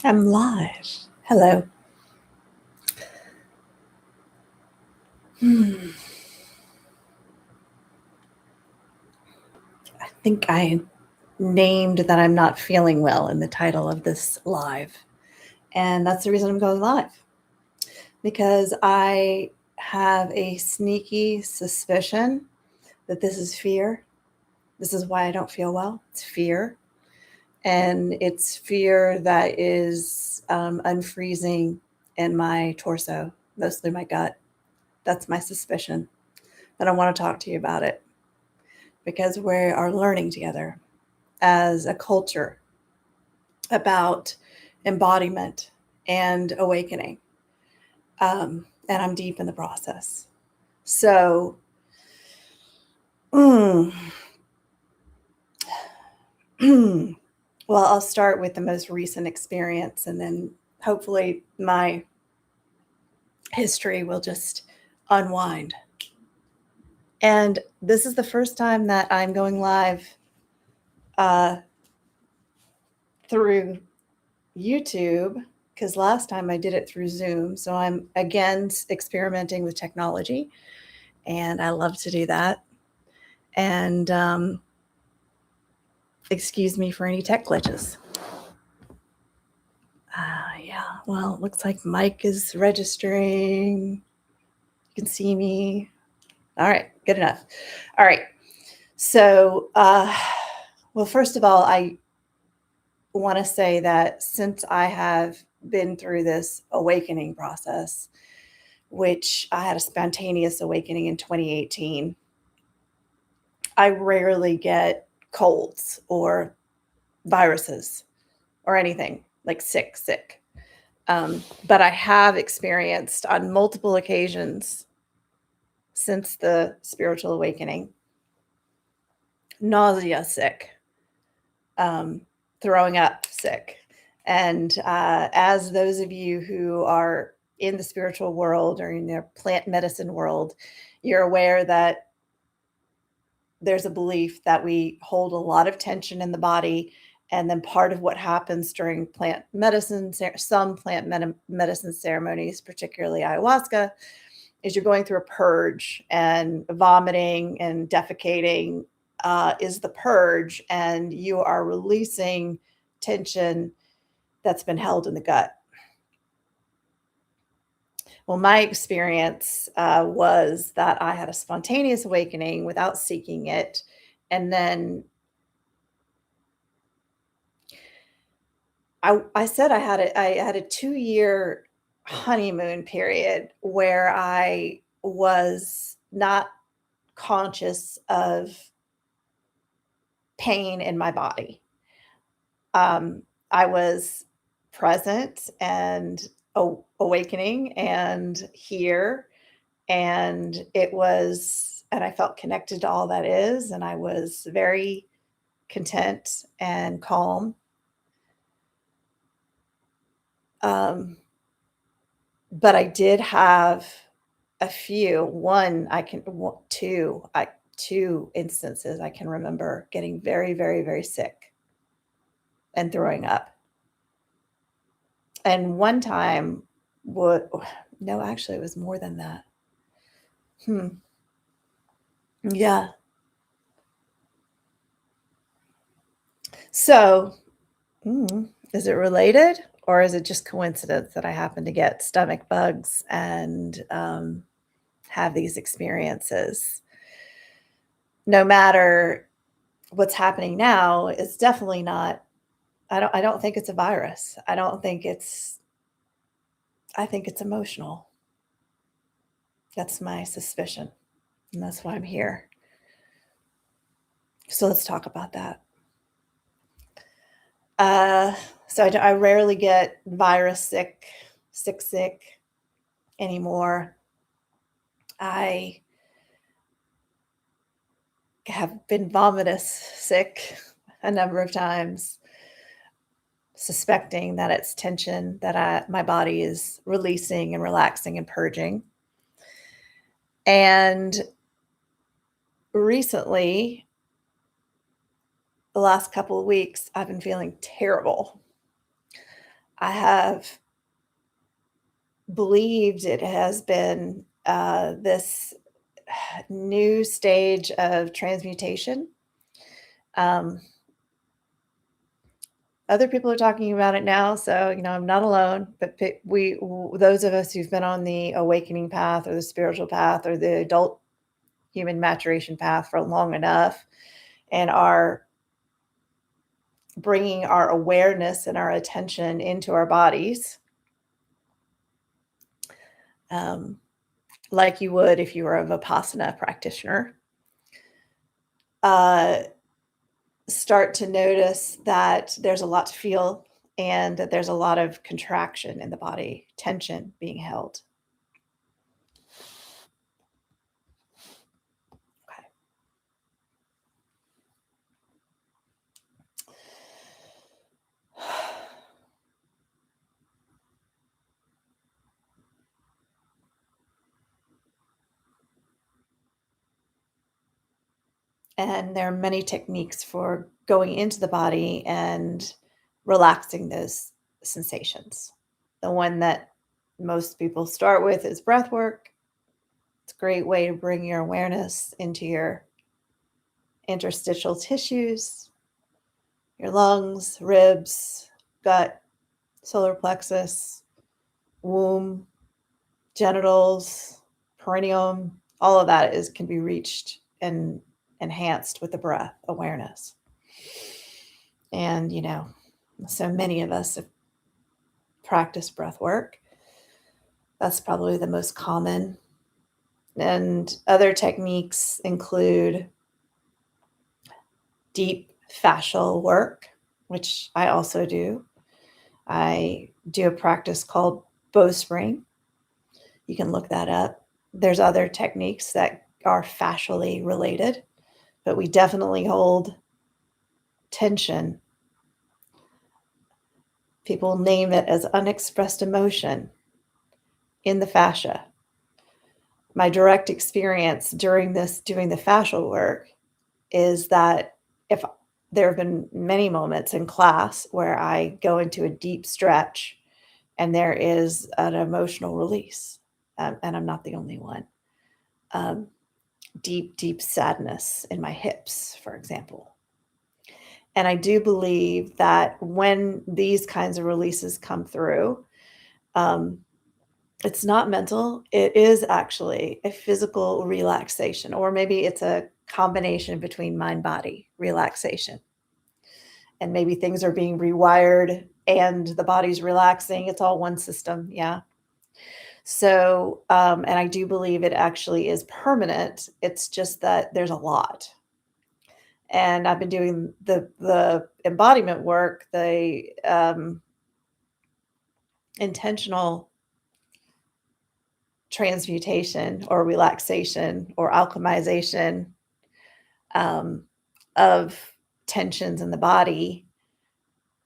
I'm live. Hello. I think I named that I'm not feeling well in the title of this live. And that's the reason I'm going live. Because I have a sneaky suspicion that this is fear. This is why I don't feel well. It's fear. And it's fear that is unfreezing in my torso, mostly my gut. That's my suspicion. And I want to talk to you about it because we are learning together as a culture about embodiment and awakening. And I'm deep in the process. So, well, I'll start with the most recent experience and then hopefully my history will just unwind. And this is the first time that I'm going live through YouTube because last time I did it through Zoom. So I'm again experimenting with technology and I love to do that. And excuse me for any tech glitches. Yeah, well, it looks like Mike is registering. You can see me. All right, good enough. All right. So, well, first of all, I want to say that since I have been through this awakening process, which I had a spontaneous awakening in 2018, I rarely get colds or viruses or anything like sick. But I have experienced on multiple occasions since the spiritual awakening nausea sick, throwing up sick. And as those of you who are in the spiritual world or in the plant medicine world, you're aware that there's a belief that we hold a lot of tension in the body. And then part of what happens during plant medicine, some plant medicine ceremonies, particularly ayahuasca, is you're going through a purge, and vomiting and defecating is the purge, and you are releasing tension that's been held in the gut. Well, my experience was that I had a spontaneous awakening without seeking it. And then I said I had a 2-year honeymoon period where I was not conscious of pain in my body. I was present and awakening and here, and I felt connected to all that is, and I was very content and calm. Um, but I did have two instances I can remember getting very, very, very sick and throwing up. And one time, what? No, actually, it was more than that. Yeah. So, is it related, or is it just coincidence that I happen to get stomach bugs and have these experiences? No matter what's happening now, it's definitely not. I don't think it's a virus. I think it's emotional. That's my suspicion, and that's why I'm here. So let's talk about that. Uh, so I rarely get virus sick anymore. I have been vomitous sick a number of times, suspecting that it's tension that my body is releasing and relaxing and purging. And recently, the last couple of weeks, I've been feeling terrible. I have believed it has been this new stage of transmutation. Um, Other people are talking about it now, so I'm not alone. But those of us who've been on the awakening path or the spiritual path or the adult human maturation path for long enough, and are bringing our awareness and our attention into our bodies, um, like you would if you were a Vipassana practitioner, uh, start to notice that there's a lot to feel and that there's a lot of contraction in the body, tension being held. Okay. And there are many techniques for going into the body and relaxing those sensations. The one that most people start with is breath work. It's a great way to bring your awareness into your interstitial tissues, your lungs, ribs, gut, solar plexus, womb, genitals, perineum. All of that can be reached and enhanced with the breath awareness. And so many of us have practiced breath work. That's probably the most common. And other techniques include deep fascial work, which I also do. I do a practice called bowspring. You can look that up. There's other techniques that are fascially related, but we definitely hold tension. People name it as unexpressed emotion in the fascia. My direct experience during this doing the fascial work is that if there have been many moments in class where I go into a deep stretch and there is an emotional release, and I'm not the only one. Deep, deep sadness in my hips, for example. And I do believe that when these kinds of releases come through, um, it's not mental. It is actually a physical relaxation, or maybe it's a combination between mind body relaxation. And maybe things are being rewired and the body's relaxing. It's all one system. Yeah. So, and I do believe it actually is permanent. It's just that there's a lot. And I've been doing the embodiment work, the intentional transmutation or relaxation or alchemization um, of tensions in the body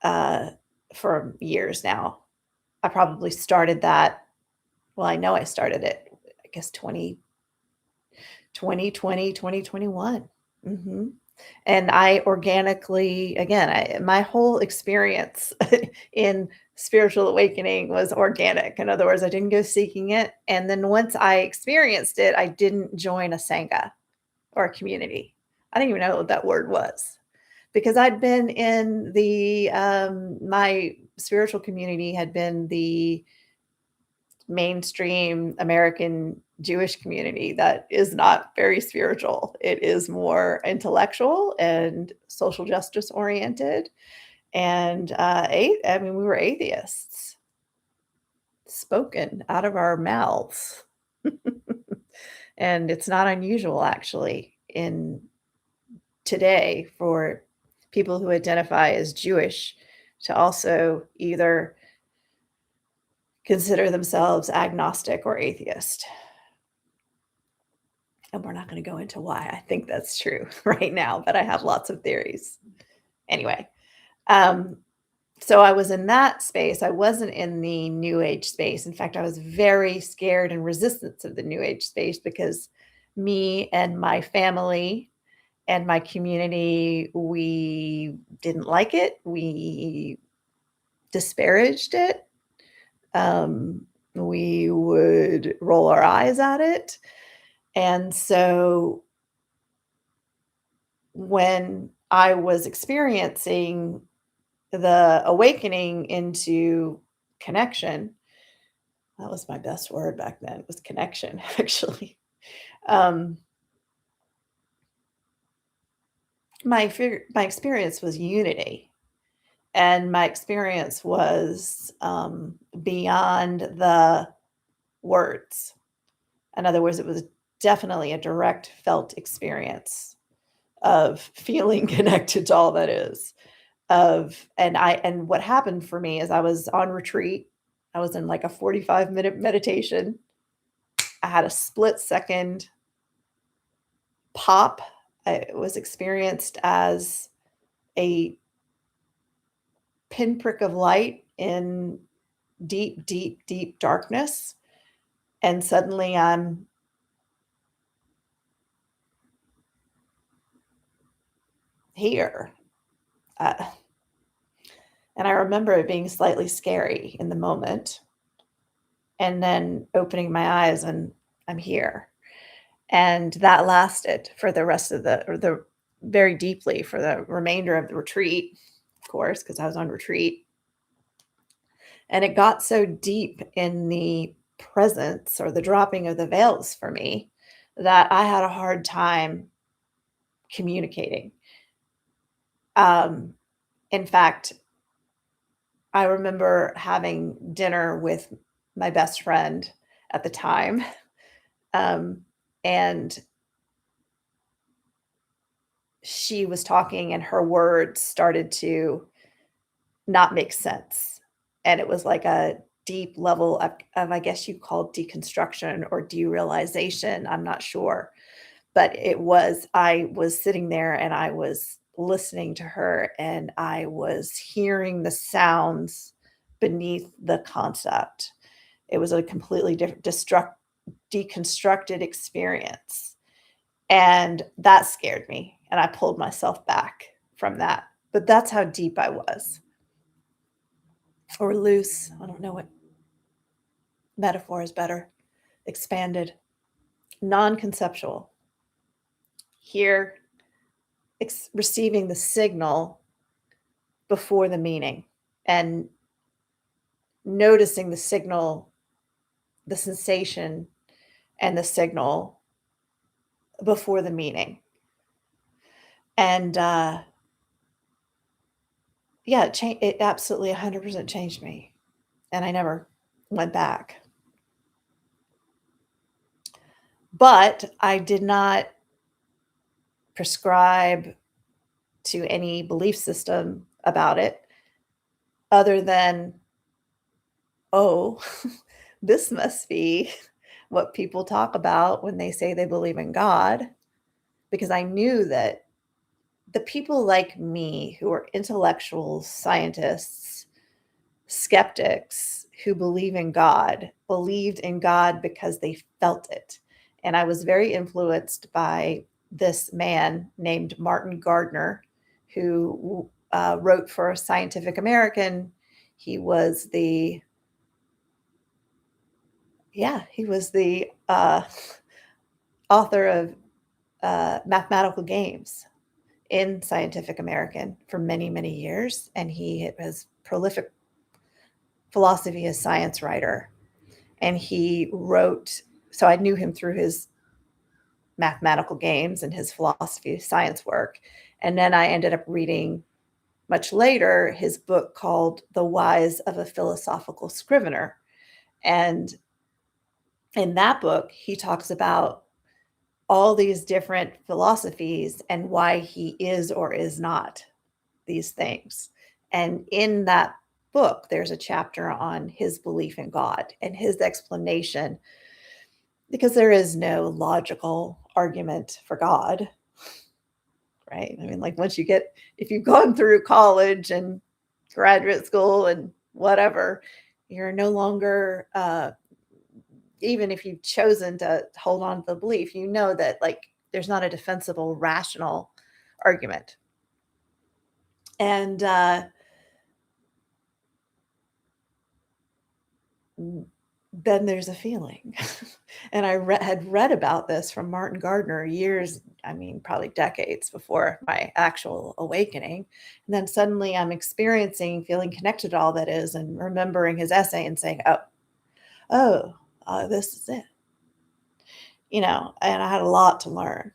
uh, for years now. I probably started that. Well, I know I started it, I guess 2020, 2021. Mm-hmm. And I organically, again, my whole experience in spiritual awakening was organic. In other words, I didn't go seeking it. And then once I experienced it, I didn't join a Sangha or a community. I didn't even know what that word was because I'd been in my spiritual community had been the mainstream American Jewish community that is not very spiritual. It is more intellectual and social justice oriented. And I mean, we were atheists, spoken out of our mouths. And it's not unusual, actually, in today for people who identify as Jewish to also either consider themselves agnostic or atheist. And we're not going to go into why I think that's true right now, but I have lots of theories. Anyway, um, so I was in that space. I wasn't in the New Age space. In fact, I was very scared and resistant of the New Age space because me and my family and my community, we didn't like it. We disparaged it. We would roll our eyes at it. And so when I was experiencing the awakening into connection, that was my best word back then, was connection, actually. Um, my experience was unity, and my experience was beyond the words. In other words, it was definitely a direct felt experience of feeling connected to all that is. And what happened for me is I was on retreat. I was in like a 45-minute meditation. I had a split second pop. It was experienced as a pinprick of light in deep, deep, deep darkness. And suddenly I'm here. Uh, and I remember it being slightly scary in the moment, and then opening my eyes and I'm here. And that lasted for the rest of the very deeply for the remainder of the retreat, of course, because I was on retreat. And it got so deep in the presence or the dropping of the veils for me that I had a hard time communicating. Um, in fact, I remember having dinner with my best friend at the time, um, and she was talking, and her words started to not make sense. And it was like a deep level of I guess you call deconstruction or derealization. I'm not sure. But I was sitting there and I was listening to her and I was hearing the sounds beneath the concept. It was a completely different deconstructed experience. And that scared me. And I pulled myself back from that. But that's how deep I was. Or loose. I don't know what metaphor is better. Expanded. Non conceptual. Here, receiving the signal before the meaning and noticing the signal, the sensation, and the signal before the meaning. And yeah, it absolutely 100% changed me. And I never went back. But I did not prescribe to any belief system about it other than, oh, this must be what people talk about when they say they believe in God. Because I knew that the people like me who are intellectuals, scientists, skeptics who believe in God believed in God because they felt it. And I was very influenced by this man named Martin Gardner, who wrote for Scientific American. He was the author of mathematical games in Scientific American for many, many years. And he was prolific philosophy as science writer. And he wrote, so I knew him through his mathematical games and his philosophy of science work. And then I ended up reading much later his book called The Whys of a Philosophical Scrivener. And in that book, he talks about all these different philosophies and why he is or is not these things. And in that book, there's a chapter on his belief in God and his explanation, because there is no logical argument for God, right? I mean, like if you've gone through college and graduate school and whatever, you're no longer, even if you've chosen to hold on to the belief, you know that like there's not a defensible, rational argument. And then there's a feeling. And I had read about this from Martin Gardner years, I mean, probably decades before my actual awakening. And then suddenly I'm experiencing, feeling connected to all that is, and remembering his essay and saying, oh, this is it. And I had a lot to learn.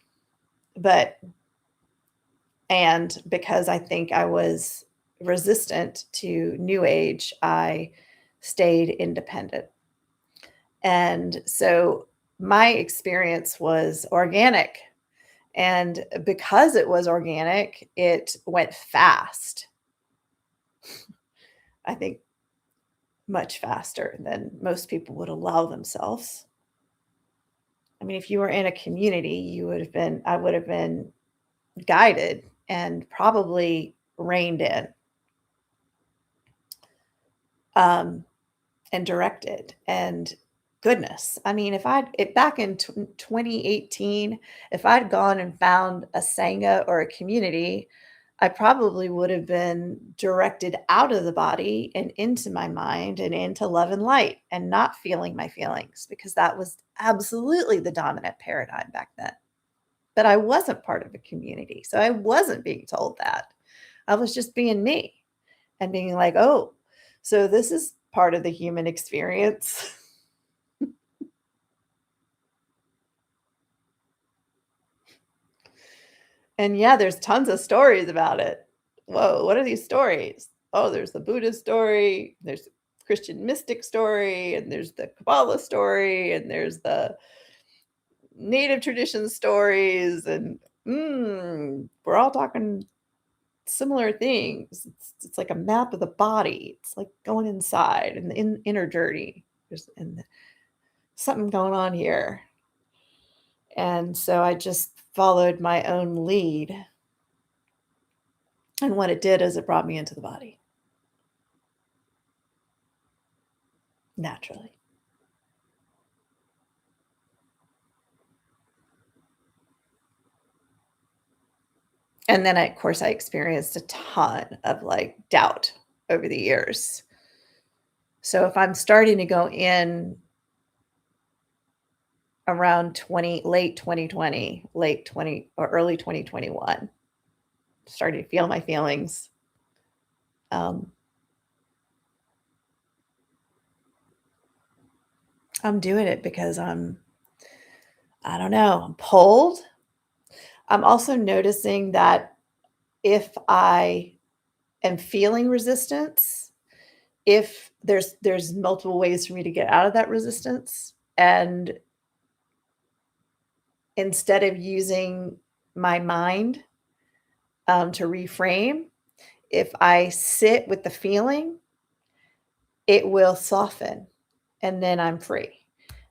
And because I think I was resistant to New Age, I stayed independent. And so my experience was organic. And because it was organic, it went fast. I think much faster than most people would allow themselves. I mean, if you were in a community, I would have been guided and probably reined in, and directed. And goodness, I mean, back in 2018, if I'd gone and found a Sangha or a community, I probably would have been directed out of the body and into my mind and into love and light, and not feeling my feelings, because that was absolutely the dominant paradigm back then. But I wasn't part of a community, so I wasn't being told that. I was just being me and being like, oh, so this is part of the human experience. And yeah, there's tons of stories about it. Whoa, what are these stories? Oh, there's the Buddhist story, there's the Christian mystic story, and there's the Kabbalah story, and there's the native tradition stories, and we're all talking similar things. It's like a map of the body. It's like going inside and the inner journey. Something going on here. And so I just followed my own lead. And what it did is it brought me into the body naturally. And then, of course, I experienced a ton of like doubt over the years. So if I'm starting to go in around late 2020, late 20 or early 2021, starting to feel my feelings. I'm doing it because I don't know, I'm pulled. I'm also noticing that if I am feeling resistance, if there's multiple ways for me to get out of that resistance, and instead of using my mind to reframe, if I sit with the feeling, it will soften, and then I'm free.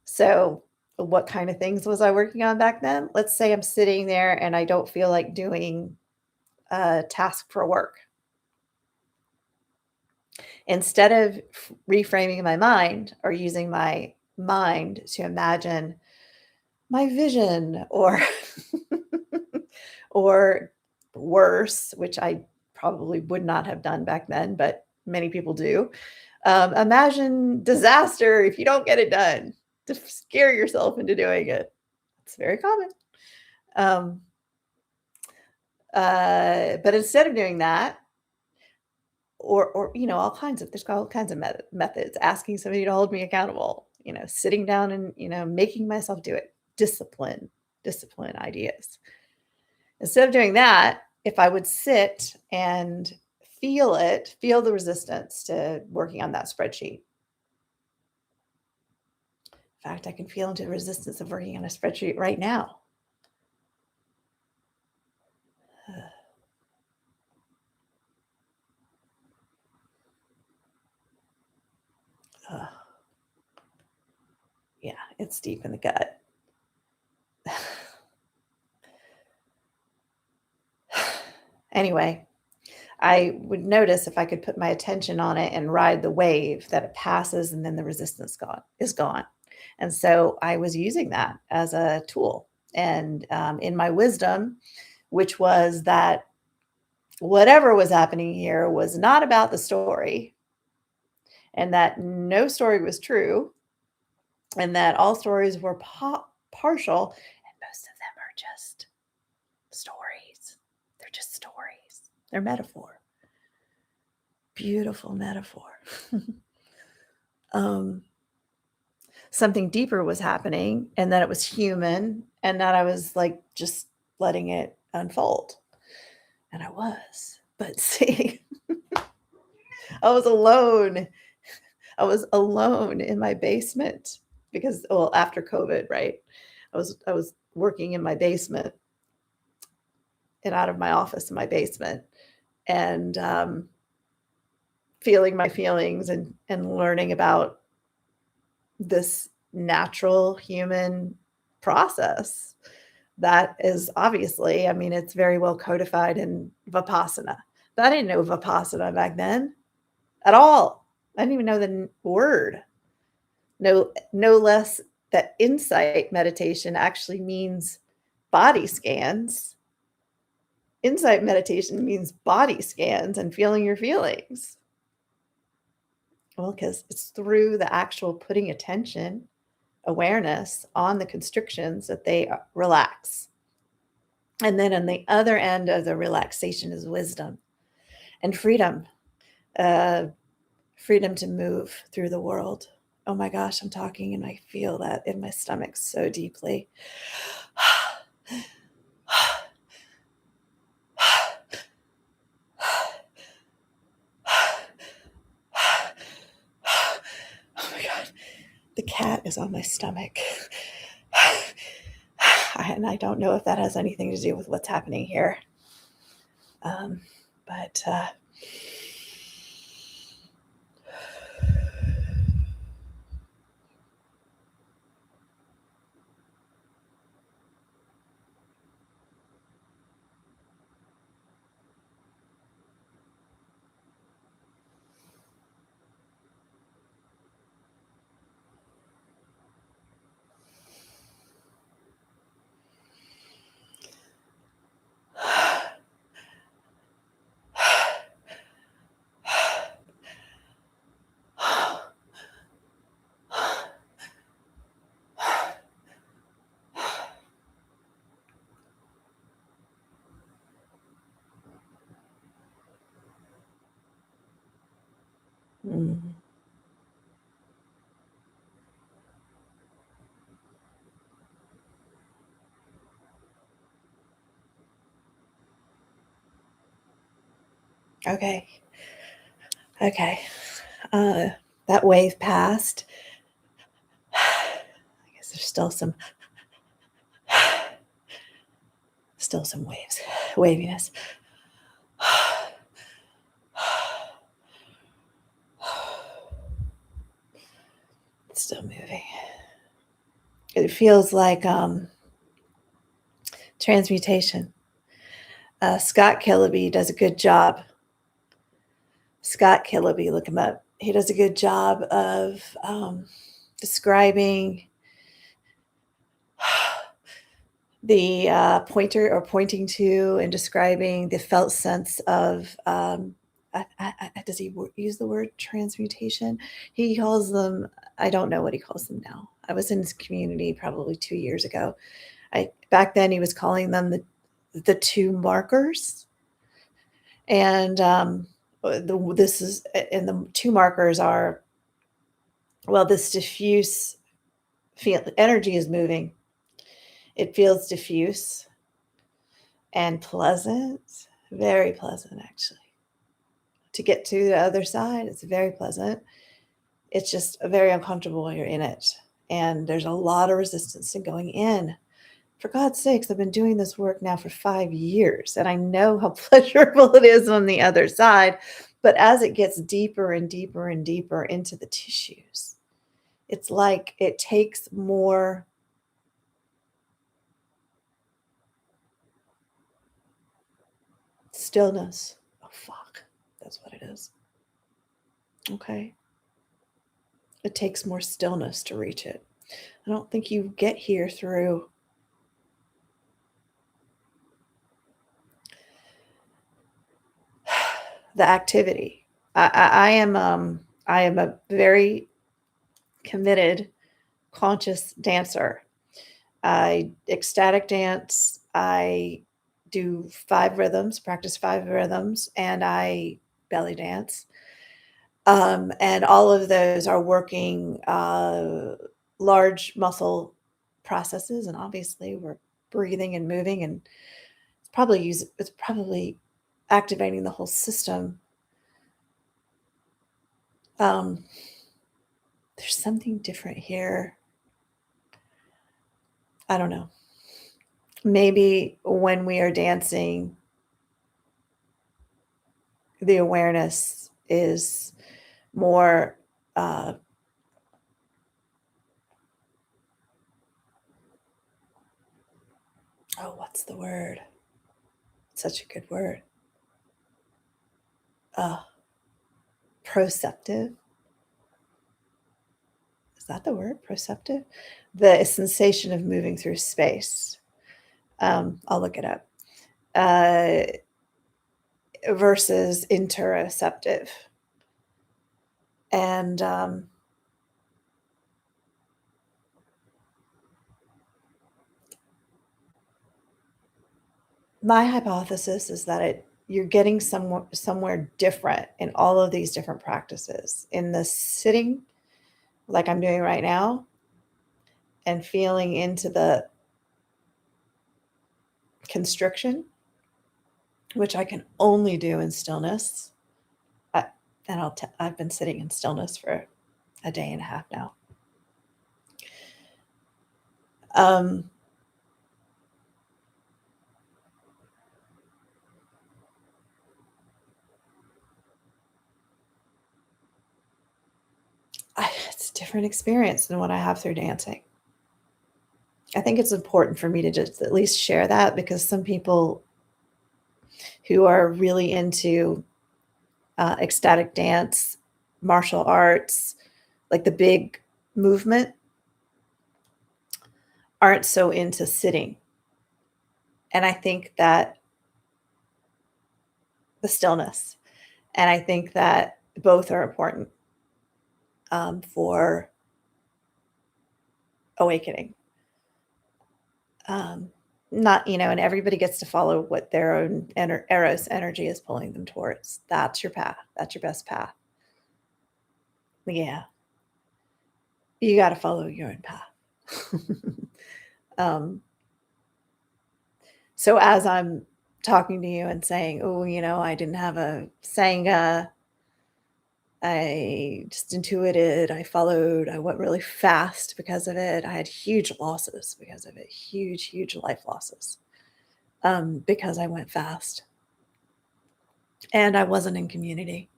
So what kind of things was I working on back then? Let's say I'm sitting there and I don't feel like doing a task for work. Instead of reframing my mind or using my mind to imagine my vision, or or worse, which I probably would not have done back then, but many people do. Imagine disaster if you don't get it done, to scare yourself into doing it. It's very common. But instead of doing that, or there's all kinds of methods. Asking somebody to hold me accountable, sitting down and making myself do it. Discipline ideas. Instead of doing that, if I would sit and feel the resistance to working on that spreadsheet. In fact, I can feel into the resistance of working on a spreadsheet right now. Yeah, it's deep in the gut. Anyway, I would notice if I could put my attention on it and ride the wave, that it passes and then the resistance is gone. And so I was using that as a tool. And in my wisdom, which was that whatever was happening here was not about the story. and that no story was true, and that all stories were partial, and most of them are just stories. They're just stories. They're metaphor. Beautiful metaphor. um, Something deeper was happening, and that it was human, and that I was like just letting it unfold. And I was. But see, I was alone. I was alone in my basement because, well, after COVID, right? I was working in my basement and out of my office in my basement, and feeling my feelings and learning about this natural human process that is obviously, I mean, it's very well codified in Vipassana. But I didn't know Vipassana back then at all. I didn't even know the word. No less that insight meditation actually means body scans. Insight meditation means body scans and feeling your feelings. Well, because it's through the actual putting attention, awareness on the constrictions that they relax. And then on the other end of the relaxation is wisdom and freedom, uh, freedom to move through the world. Oh my gosh, I'm talking and I feel that in my stomach so deeply. Oh my God, the cat is on my stomach. And I don't know if that has anything to do with what's happening here. But mm, okay, okay. Uh, that wave passed. I guess there's still some waviness. It's still moving. It feels like transmutation. Scott Killaby does a good job. Scott Killaby, look him up. He does a good job of describing the pointer or pointing to and describing the felt sense of does he use the word transmutation? He calls them, I don't know what he calls them now. I was in his community probably 2 years ago. Back then he was calling them the two markers. And this is, and the two markers are, well, this diffuse energy is moving. It feels diffuse and pleasant, very pleasant, actually. To get to the other side, it's very pleasant. It's just very uncomfortable when you're in it. And there's a lot of resistance in going in. For God's sakes, I've been doing this work now for 5 years, and I know how pleasurable it is on the other side. But as it gets deeper and deeper and deeper into the tissues, it's like it takes more stillness. Oh, fuck. That's what it is. Okay. It takes more stillness to reach it. I don't think you get here through the activity. I am I am a very committed, conscious dancer. I ecstatic dance. I do 5 rhythms, practice 5 rhythms, and I belly dance. And all of those are working large muscle processes, and obviously we're breathing and moving, and it's probably activating the whole system. Um, there's something different here. I don't know. Maybe when we are dancing, the awareness is more what's the word? Such a good word. Uh, Proceptive. Is that the word? Proceptive? The sensation of moving through space. I'll look it up. Versus interoceptive. And my hypothesis is that you're getting somewhere different in all of these different practices. In the sitting, like I'm doing right now, and feeling into the constriction, which I can only do in stillness. I've been sitting in stillness for a day and a half now. It's a different experience than what I have through dancing. I think it's important for me to just at least share that, because some people who are really into ecstatic dance, martial arts, like the big movement, aren't so into sitting. And I think that the stillness, and I think that both are important for awakening. Not, and everybody gets to follow what their own Eros energy is pulling them towards. That's your path. That's your best path. Yeah. You got to follow your own path. So as I'm talking to you and saying, oh, I didn't have a Sangha, I just intuited, I followed, I went really fast because of it. I had huge losses because of it, huge life losses, because I went fast. And I wasn't in community,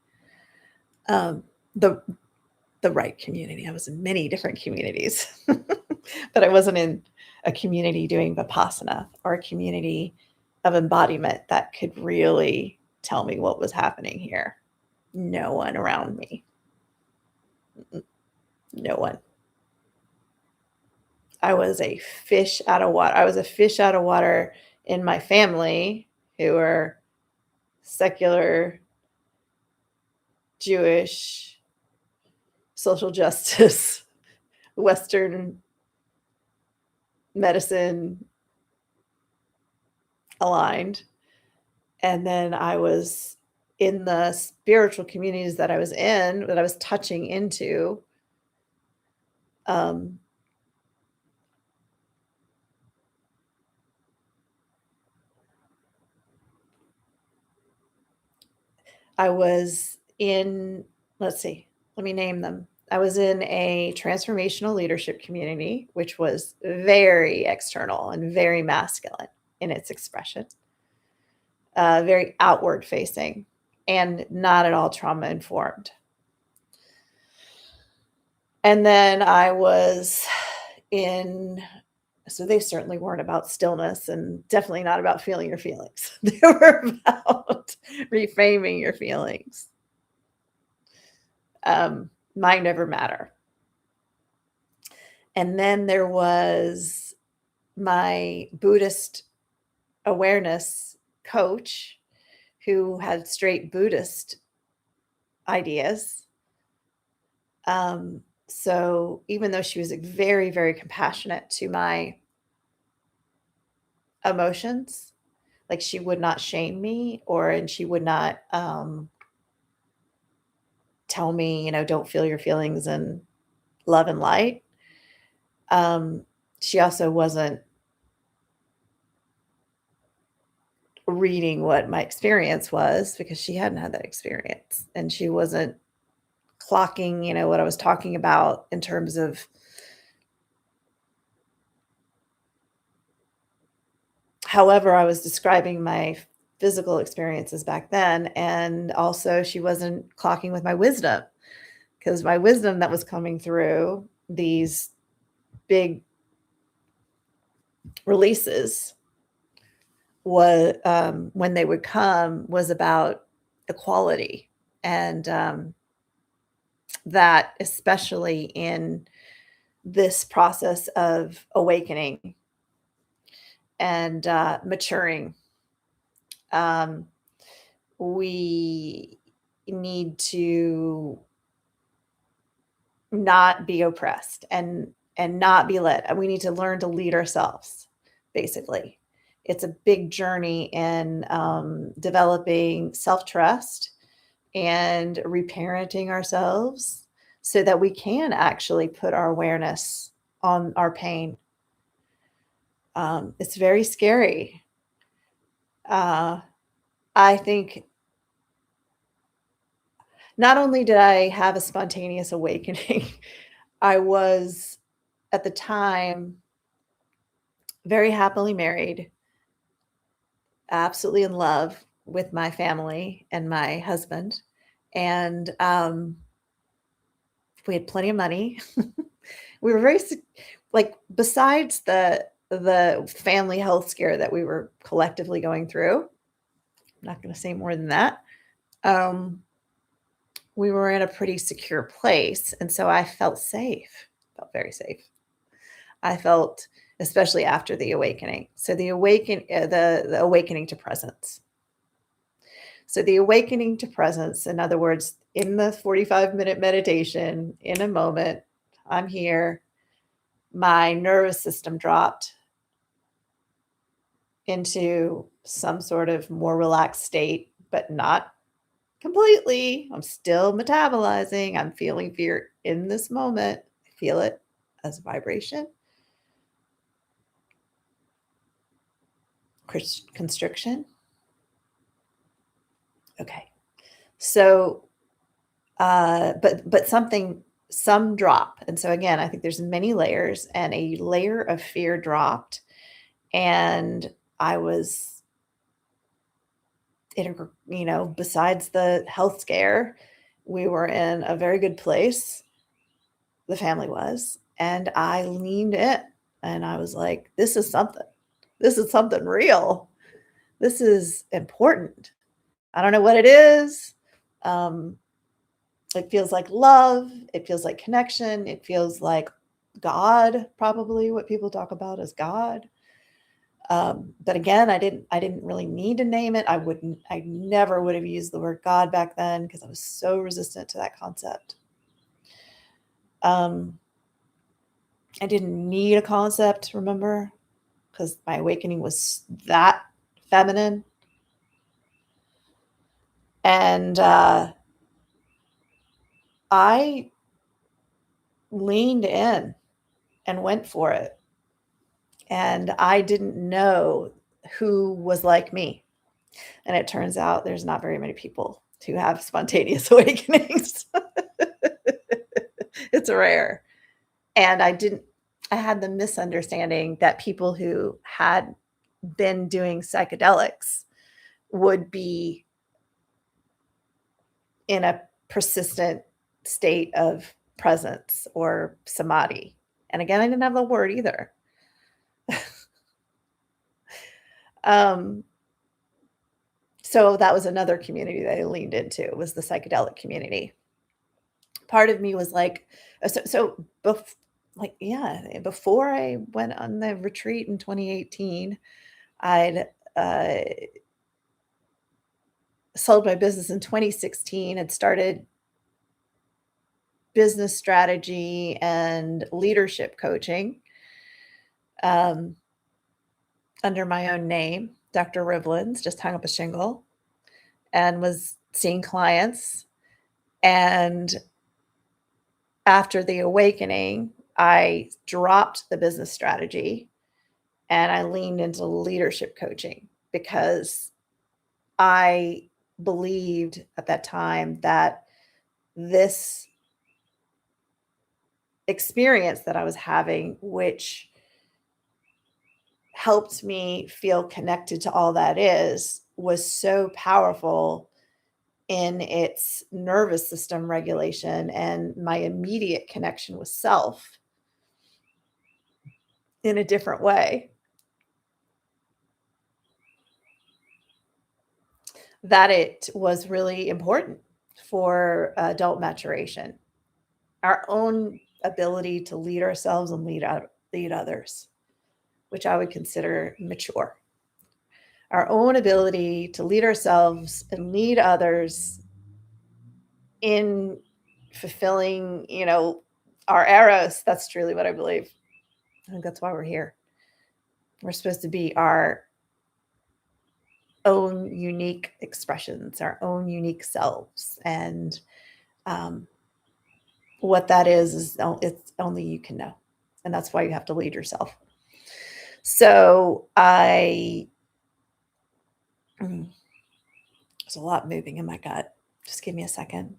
the right community. I was in many different communities, but I wasn't in a community doing Vipassana or a community of embodiment that could really tell me what was happening here. No one around me. No one. I was a fish out of water. I was a fish out of water in my family, who were secular, Jewish, social justice, Western medicine aligned. And then I was in the spiritual communities that I was in, that I was touching into. I was in, let's see, let me name them. I was in a transformational leadership community, which was very external and very masculine in its expression, very outward facing, and not at all trauma informed. And then I was so they certainly weren't about stillness, and definitely not about feeling your feelings. They were about reframing your feelings. Mind over matter. And then there was my Buddhist awareness coach, who had straight Buddhist ideas, So even though she was very, very compassionate to my emotions, like she would not shame me and she would not tell me, don't feel your feelings and love and light. She also wasn't reading what my experience was because she hadn't had that experience. And she wasn't clocking, what I was talking about in terms of however I was describing my physical experiences back then. And also, she wasn't clocking with my wisdom because my wisdom that was coming through these big releases was when they would come was about equality and that especially in this process of awakening and maturing, um, we need to not be oppressed and not be led. We need to learn to lead ourselves, basically. It's a big journey in developing self-trust and reparenting ourselves so that we can actually put our awareness on our pain. It's very scary. Uh, I think not only did I have a spontaneous awakening, I was at the time very happily married, absolutely in love with my family and my husband. And we had plenty of money. We were very like besides the family health scare that we were collectively going through. I'm not going to say more than that. Um, we were in a pretty secure place, and so I felt safe. Felt very safe. I felt, especially after the awakening. So the awakening to presence. So the awakening to presence, in other words, in the 45-minute meditation, in a moment, I'm here. My nervous system dropped into some sort of more relaxed state, but not completely. I'm still metabolizing. I'm feeling fear in this moment. I feel it as a vibration, constriction. Okay. So, but some drop. And so again, I think there's many layers and a layer of fear dropped. And I was besides the health scare, we were in a very good place. The family was, and I leaned in and I was like, this is something. This is something real. This is important. I don't know what it is. Um, it feels like love. It feels like connection. It feels like God, probably what people talk about as God. But again, I didn't really need to name it. I never would have used the word God back then because I was so resistant to that concept. Um, I didn't need a concept, remember? Because my awakening was that feminine. And I leaned in and went for it. And I didn't know who was like me. And it turns out there's not very many people who have spontaneous awakenings. It's rare. And I had the misunderstanding that people who had been doing psychedelics would be in a persistent state of presence or samadhi. And again, I didn't have the word either. um, so that was another community that I leaned into, was the psychedelic community. Part of me was like, before I went on the retreat in 2018, I'd sold my business in 2016 and started business strategy and leadership coaching um, under my own name, Dr. Rivlins, just hung up a shingle and was seeing clients. And after the awakening, I dropped the business strategy and I leaned into leadership coaching because I believed at that time that this experience that I was having, which helped me feel connected to all that is, was so powerful in its nervous system regulation and my immediate connection with self in a different way, that it was really important for adult maturation, our own ability to lead ourselves and lead others, which I would consider mature. Our own ability to lead ourselves and lead others in fulfilling, our eros. That's truly what I believe. I think that's why we're here. We're supposed to be our own unique expressions, our own unique selves. And what that is it's only you can know. And that's why you have to lead yourself. So there's a lot moving in my gut. Just give me a second.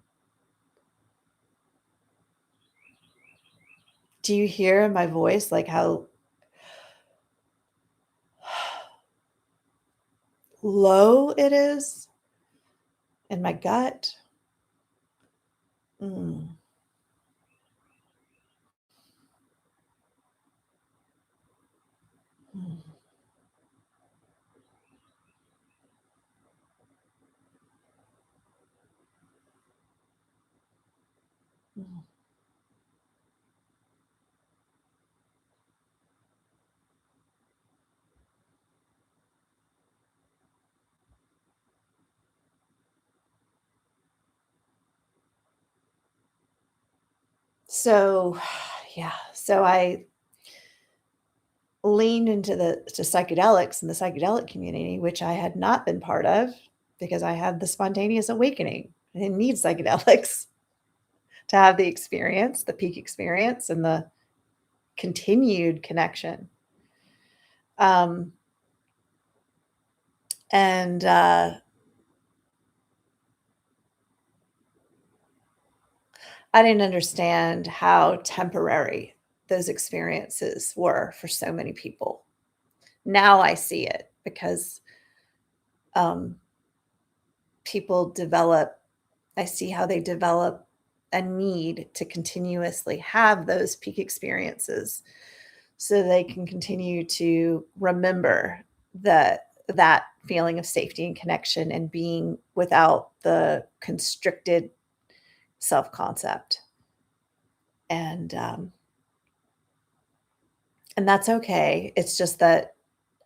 Do you hear in my voice like how low it is in my gut? Mm. Mm. Mm. So, yeah. So I leaned into to psychedelics and the psychedelic community, which I had not been part of because I had the spontaneous awakening. I didn't need psychedelics to have the experience, the peak experience, and the continued connection. Um, and I didn't understand how temporary those experiences were for so many people. Now I see it because um, people develop, I see how they develop a need to continuously have those peak experiences so they can continue to remember that feeling of safety and connection and being without the constricted self-concept. And and that's okay. It's just that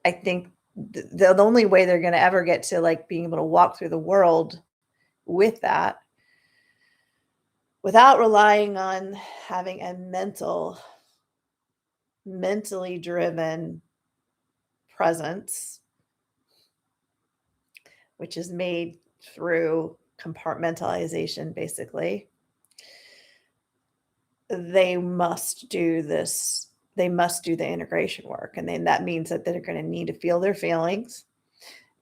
I think the only way they're going to ever get to like being able to walk through the world with that without relying on having a mentally driven presence, which is made through compartmentalization, basically. They must do this. They must do the integration work. And then that means that they're going to need to feel their feelings.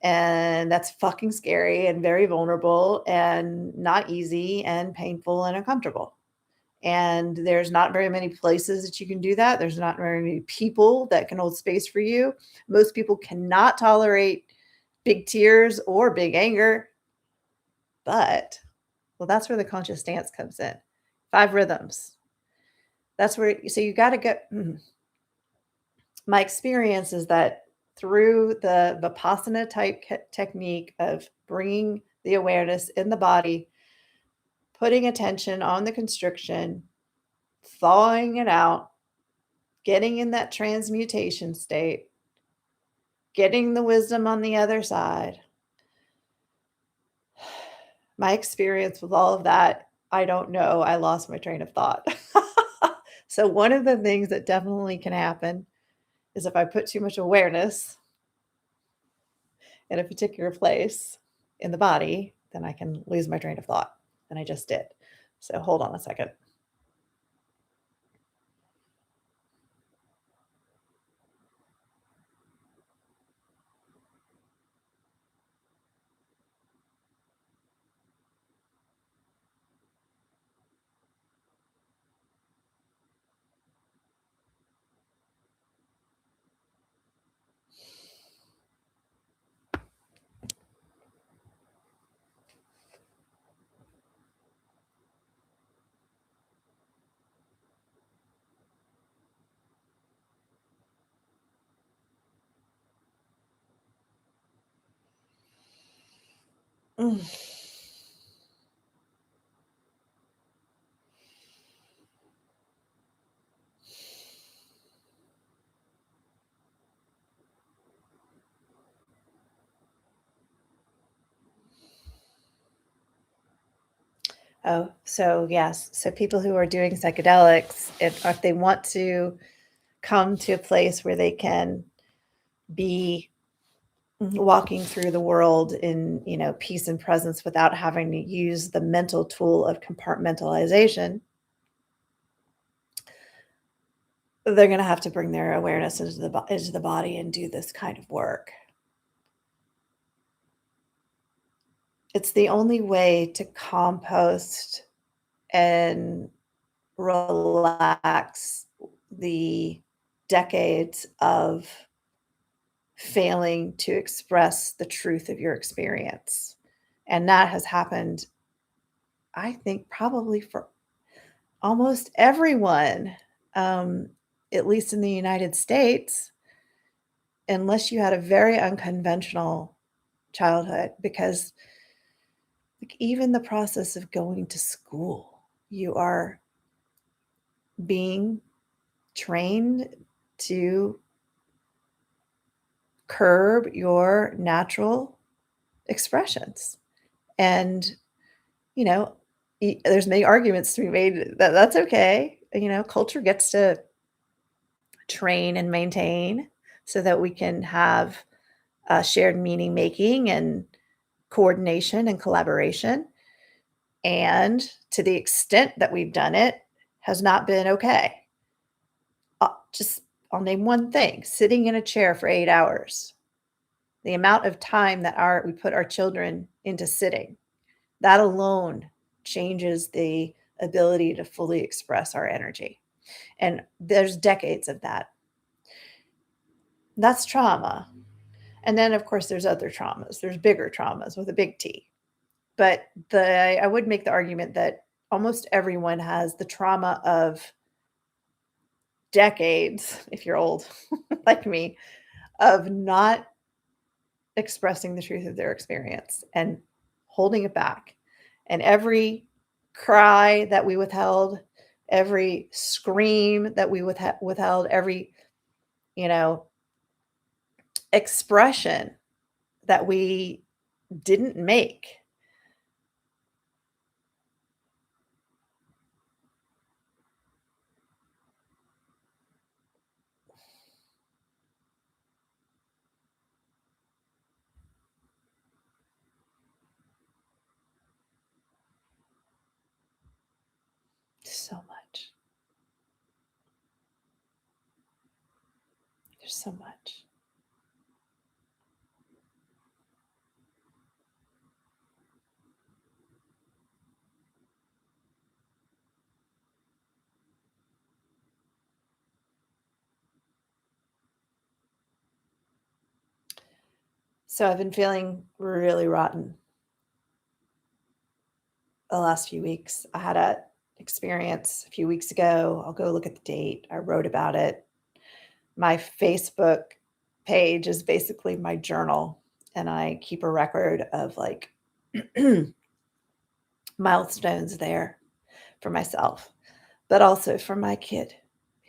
And that's fucking scary and very vulnerable and not easy and painful and uncomfortable. And there's not very many places that you can do that. There's not very many people that can hold space for you. Most people cannot tolerate big tears or big anger. But, well, that's where the conscious dance comes in. 5 rhythms. That's where, so you got to get, my experience is that through the Vipassana type technique of bringing the awareness in the body, putting attention on the constriction, thawing it out, getting in that transmutation state, getting the wisdom on the other side. My experience with all of that I don't know. I lost my train of thought. So one of the things that definitely can happen is if I put too much awareness in a particular place in the body, then I can lose my train of thought. And I just did. So hold on a second. Mm. Oh, so yes. So people who are doing psychedelics, if they want to come to a place where they can be walking through the world in, peace and presence without having to use the mental tool of compartmentalization, they're going to have to bring their awareness into the body and do this kind of work. It's the only way to compost and relax the decades of failing to express the truth of your experience. And that has happened, I think, probably for almost everyone, um, at least in the United States, unless you had a very unconventional childhood, because like, even the process of going to school, you are being trained to curb your natural expressions. And, you know, there's many arguments to be made that that's okay. Culture gets to train and maintain so that we can have shared meaning making and coordination and collaboration. And to the extent that we've done it, has not been okay. Just I'll name one thing: sitting in a chair for 8 hours. The amount of time that we put our children into sitting, that alone changes the ability to fully express our energy. And there's decades of that. That's trauma. And then, of course, there's other traumas. There's bigger traumas with a big T. But I would make the argument that almost everyone has the trauma of decades, if you're old like me, of not expressing the truth of their experience and holding it back. And every cry that we withheld, every scream that we withheld, every, you know, expression that we didn't make. So much. There's so much. So I've been feeling really rotten the last few weeks. I had a experience a few weeks ago. I'll go look at the date. I wrote about it. My Facebook page is basically my journal, and I keep a record of like milestones there for myself, but also for my kid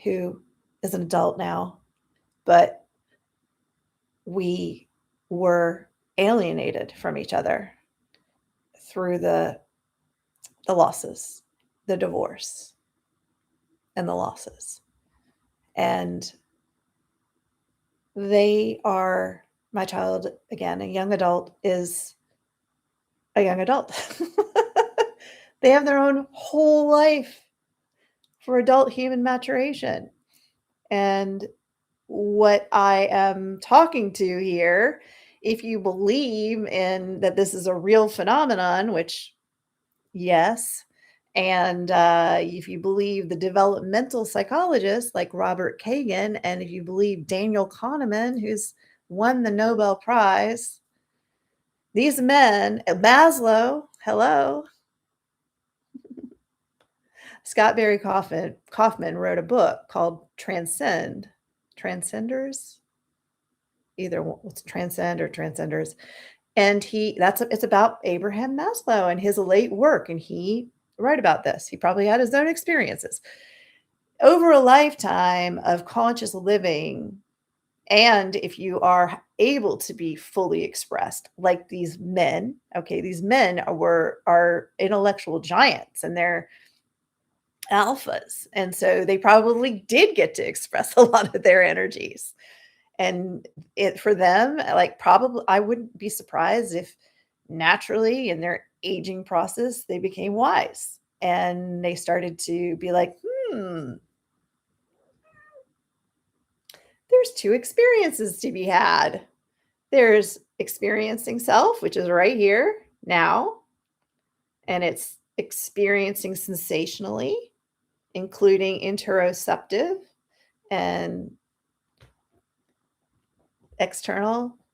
who is an adult now, but we were alienated from each other through the the losses, the divorce, and the losses. And they are, my child, again, a young adult, is a young adult. They have their own whole life for adult human maturation. And what I am talking to here, if you believe in that this is a real phenomenon, which, yes, and if you believe the developmental psychologists like Robert Kagan, and if you believe Daniel Kahneman, who's won the Nobel Prize, these men, Maslow, hello, Scott Barry Kaufman wrote a book called Transcenders, either it's Transcend or Transcenders. And it's about Abraham Maslow and his late work. And he wrote about this. He probably had his own experiences over a lifetime of conscious living. And if you are able to be fully expressed, like these men, okay, these men are intellectual giants, and they're alphas. And so they probably did get to express a lot of their energies. And for them, like, probably, I wouldn't be surprised if naturally in their aging process, they became wise and they started to be like, there's two experiences to be had. There's experiencing self, which is right here now, and it's experiencing sensationally, including interoceptive and external